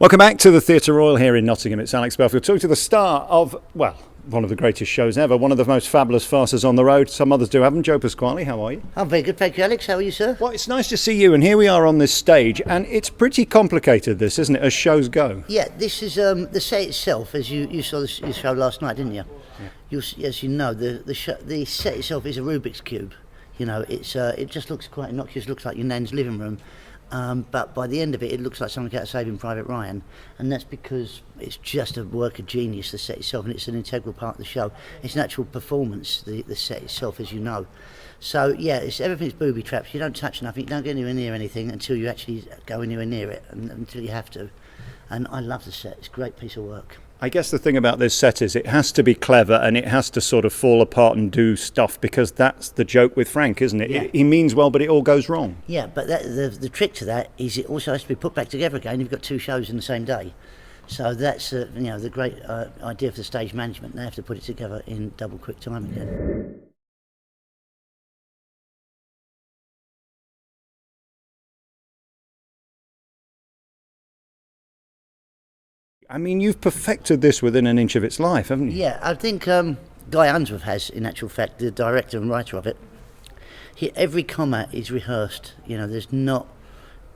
Welcome back to the Theatre Royal here in Nottingham. It's Alex Belfield talking to the star of, well, one of the greatest shows ever, one of the most fabulous farces on the road. Some others do have them. Joe Pasquale, how are you? I'm very good, thank you, Alex. How are you, sir? Well, it's nice to see you, and here we are on this stage, and it's pretty complicated, this, isn't it, as shows go? Yeah, this is the set itself, as you saw the show last night, didn't you? Yeah. As you know, the set itself is a Rubik's Cube. You know, it just looks quite innocuous, looks like your nan's living room. But by the end of it, it looks like something out of Saving Private Ryan, and that's because it's just a work of genius, the set itself, and it's an integral part of the show. It's an actual performance, the set itself, as you know. So yeah, everything's booby traps. You don't touch nothing, you don't get anywhere near anything until you actually go anywhere near it, and until you have to. And I love the set. It's a great piece of work. I guess the thing about this set is it has to be clever and it has to sort of fall apart and do stuff, because that's the joke with Frank, isn't it? Yeah. He means well, but it all goes wrong. Yeah, but the trick to that is it also has to be put back together again. You've got two shows in the same day. So that's the great idea for the stage management. They have to put it together in double quick time again. I mean, you've perfected this within an inch of its life, haven't you? Yeah, I think Guy Unsworth has, in actual fact, the director and writer of it. Every comma is rehearsed. You know, there's not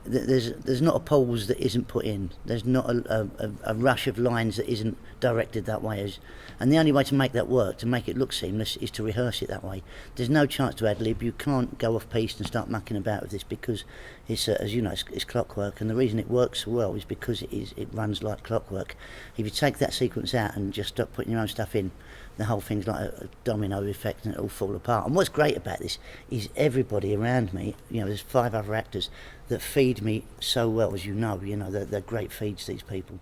a pause that isn't put in. There's not a rush of lines that isn't directed that way. And the only way to make that work, to make it look seamless, is to rehearse it that way. There's no chance to ad-lib. You can't go off piste and start mucking about with this, because it's, as you know, it's clockwork. And the reason it works so well is because it runs like clockwork. If you take that sequence out and just stop putting your own stuff in, the whole thing's like a domino effect and it'll fall apart. And what's great about this is everybody around me, you know, there's 5 other actors that feed me so well, as you know, they're great feeds, these people.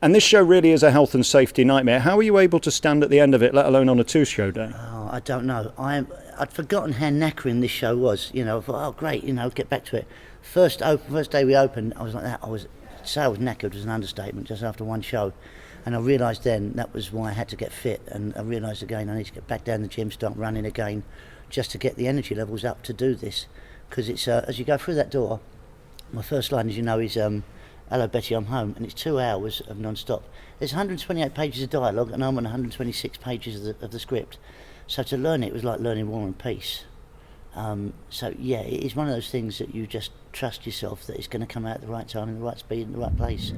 And this show really is a health and safety nightmare. How are you able to stand at the end of it, let alone on a 2-show day? Oh, I don't know. I'd forgotten how knackering this show was. You know, I thought, oh great, get back to it. First day we opened, I was like that. To say I was knackered was an understatement, just after one show. And I realised then that was why I had to get fit. And I realised again I need to get back down the gym, start running again, just to get the energy levels up to do this. Because it's as you go through that door, my first line, as you know, is "Hello Betty, I'm home," and it's 2 hours of non-stop. There's 128 pages of dialogue, and I'm on 126 pages of the script. So to learn it was like learning War and Peace. So yeah, it is one of those things that you just trust yourself that it's going to come out at the right time, in the right speed, in the right place.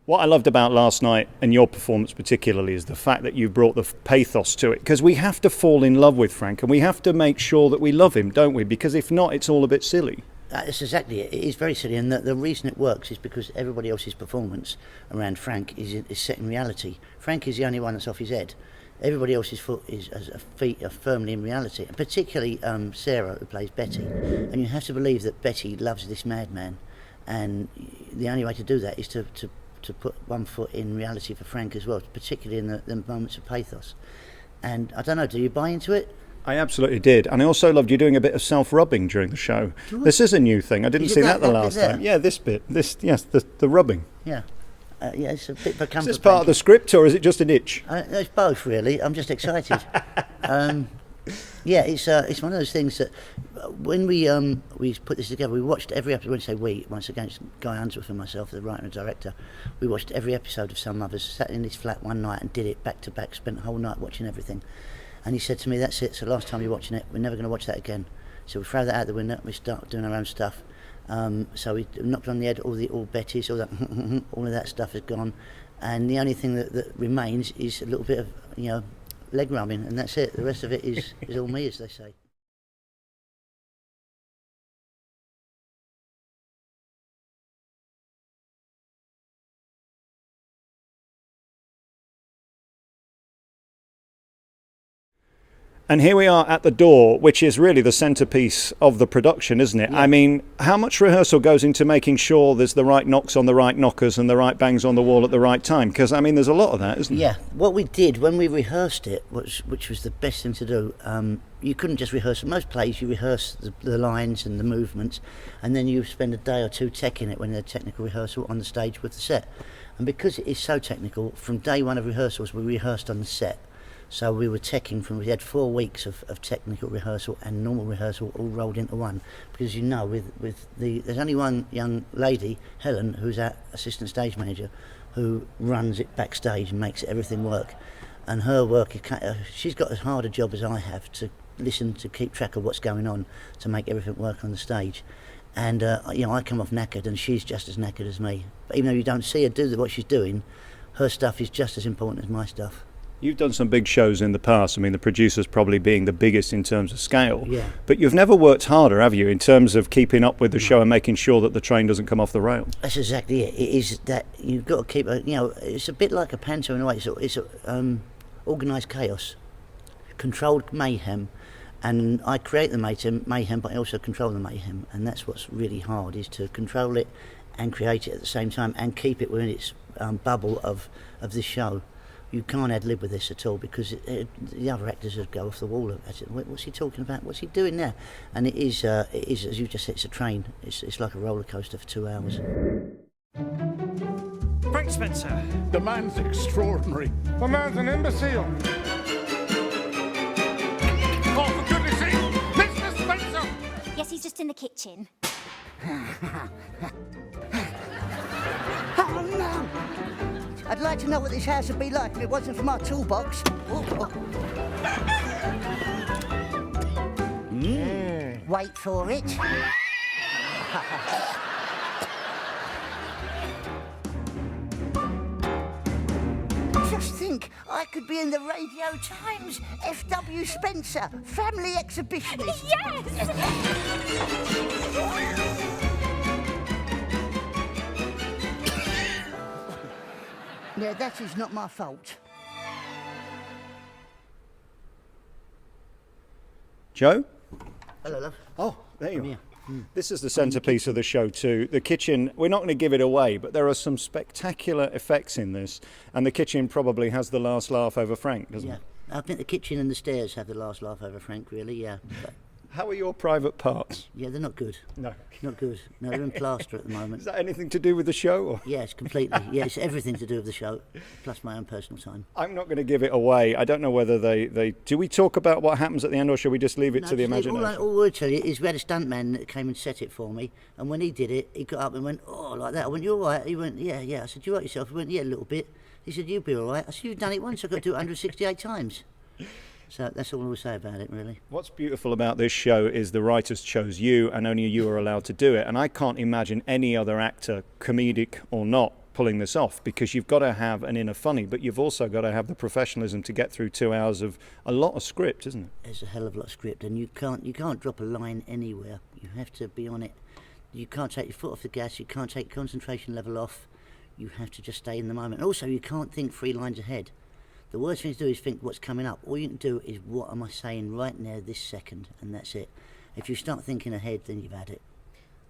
What I loved about last night, and your performance particularly, is the fact that you brought the pathos to it. Because we have to fall in love with Frank, and we have to make sure that we love him, don't we? Because if not, it's all a bit silly. That's exactly it. It is very silly, and the reason it works is because everybody else's performance around Frank is set in reality. Frank is the only one that's off his head. Everybody else's feet are firmly in reality, and particularly Sarah, who plays Betty. And you have to believe that Betty loves this madman, and the only way to do that is to put one foot in reality for Frank as well, particularly in the moments of pathos. And I don't know, do you buy into it? I absolutely did. And I also loved you doing a bit of self-rubbing during the show. This is a new thing. I didn't see that the last time. Yeah, this bit. Yes, the rubbing. Yeah. Yeah, it's a bit of a comfort. Is this part of the script, or is it just an itch? It's both, really. I'm just excited. Yeah, it's one of those things that when we put this together, we watched every episode. When I say we, once again, it's Guy Unsworth and myself, the writer and director. We watched every episode of Some Others, sat in his flat one night and did it back to back, spent the whole night watching everything. And he said to me, "That's it, so last time you're watching it, we're never going to watch that again. So we throw that out the window, we start doing our own stuff." So we knocked on the head all Betty's, all that, all of that stuff is gone. And the only thing that remains is a little bit of, leg rubbing, and that's it. The rest of it is all me, as they say. And here we are at the door, which is really the centrepiece of the production, isn't it? Yeah. I mean, how much rehearsal goes into making sure there's the right knocks on the right knockers and the right bangs on the wall at the right time? Because, I mean, there's a lot of that, isn't there? Yeah. What we did when we rehearsed it, which was the best thing to do, you couldn't just rehearse. In most plays, you rehearse the lines and the movements, and then you spend a day or two teching it when they're technical rehearsal on the stage with the set. And because it is so technical, from day one of rehearsals, we rehearsed on the set. So we were teching we had 4 weeks of technical rehearsal and normal rehearsal all rolled into one. Because there's only one young lady, Helen, who's our assistant stage manager, who runs it backstage and makes everything work. And her work, she's got as hard a job as I have to listen, to keep track of what's going on, to make everything work on the stage. And I come off knackered and she's just as knackered as me. But even though you don't see her do what she's doing, her stuff is just as important as my stuff. You've done some big shows in the past. I mean, the producers probably being the biggest in terms of scale. Yeah. But you've never worked harder, have you, in terms of keeping up with the show and making sure that the train doesn't come off the rails? That's exactly it. It is that you've got to keep, it's a bit like a panto in a way. It's organised chaos, controlled mayhem. And I create the mayhem, but I also control the mayhem. And that's what's really hard, is to control it and create it at the same time and keep it within its bubble of this show. You can't ad-lib with this at all, because the other actors would go off the wall. What's he talking about? What's he doing there? And it is, as you just said, it's a train. It's like a roller coaster for 2 hours. Frank Spencer. The man's extraordinary. The man's an imbecile. Oh, for goodness sake, Mr. Spencer! Yes, he's just in the kitchen. Oh no! I'd like to know what this house would be like if it wasn't for my toolbox. Wait for it. Just think, I could be in the Radio Times. F.W. Spencer, family exhibitionist. Yes! Yeah, that is not my fault. Joe? Hello, love. Oh, there you are. Yeah. This is the centrepiece of the show too. The kitchen, we're not going to give it away, but there are some spectacular effects in this, and the kitchen probably has the last laugh over Frank, doesn't it? I think the kitchen and the stairs have the last laugh over Frank, really, yeah. But How are your private parts? yeah, they're not good. No. Not good. No, they're in plaster at the moment. Is that anything to do with the show? Or? Yes, completely. Yeah, it's everything to do with the show, plus my own personal time. I'm not going to give it away. I don't know whether they do we talk about what happens at the end, or should we just leave it to the imagination? All I will tell you is we had a stuntman that came and set it for me, and when he did it, he got up and went, oh, like that. I went, you all right? He went, yeah. I said, you all right yourself? He went, yeah, a little bit. He said, you'll be all right. I said, you've done it once. I've got to do it 168 times. So that's all I will say about it, really. What's beautiful about this show is the writers chose you, and only you are allowed to do it. And I can't imagine any other actor, comedic or not, pulling this off, because you've got to have an inner funny, but you've also got to have the professionalism to get through 2 hours of a lot of script, isn't it? There's a hell of a lot of script, and you can't drop a line anywhere. You have to be on it. You can't take your foot off the gas. You can't take concentration level off. You have to just stay in the moment. Also, you can't think 3 lines ahead. The worst thing to do is think what's coming up. All you can do is, what am I saying right now, this second, and that's it. If you start thinking ahead, then you've had it.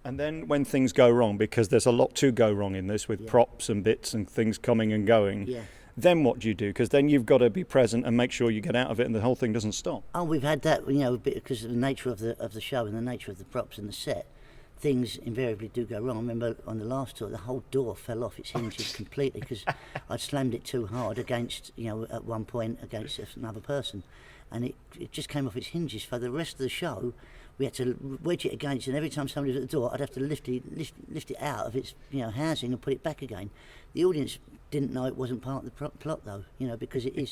And then when things go wrong, because there's a lot to go wrong in this with props and bits and things coming and going, then what do you do? Because then you've got to be present and make sure you get out of it and the whole thing doesn't stop. Oh, we've had that, because of the nature of the show and the nature of the props and the set. Things invariably do go wrong. I remember on the last tour, the whole door fell off its hinges completely because I'd slammed it too hard against, at one point against another person, and it just came off its hinges. For the rest of the show, we had to wedge it against, and every time somebody was at the door, I'd have to lift it out of its housing and put it back again. The audience didn't know it wasn't part of the plot though, because it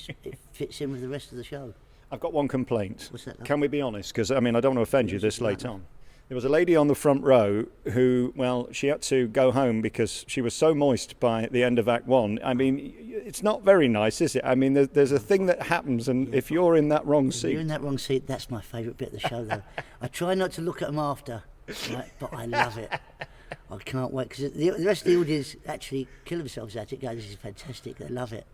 fits in with the rest of the show. I've got one complaint. What's that, love? Can we be honest? Because I don't want to offend you this late on. There was a lady on the front row who, she had to go home because she was so moist by the end of Act 1. It's not very nice, is it? There's a thing that happens, and if you're in that wrong seat... You're in that wrong seat, that's my favourite bit of the show, though. I try not to look at them after, but I love it. I can't wait, because the rest of the audience actually kill themselves at it, go, this is fantastic, they love it.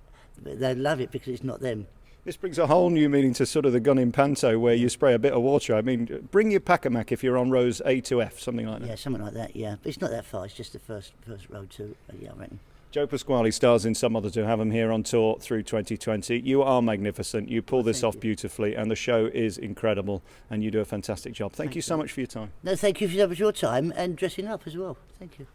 They love it because it's not them. This brings a whole new meaning to sort of the gun in panto where you spray a bit of water. I mean, bring your pack-a-mac if you're on rows A to F, something like that. Yeah, something like that, yeah. But it's not that far, it's just the first road to, yeah, I reckon. Joe Pasquale stars in Some Others Who Have him here on tour through 2020. You are magnificent. You pull this off beautifully, and the show is incredible, and you do a fantastic job. Thank you so much for your time. No, thank you for your time and dressing up as well. Thank you.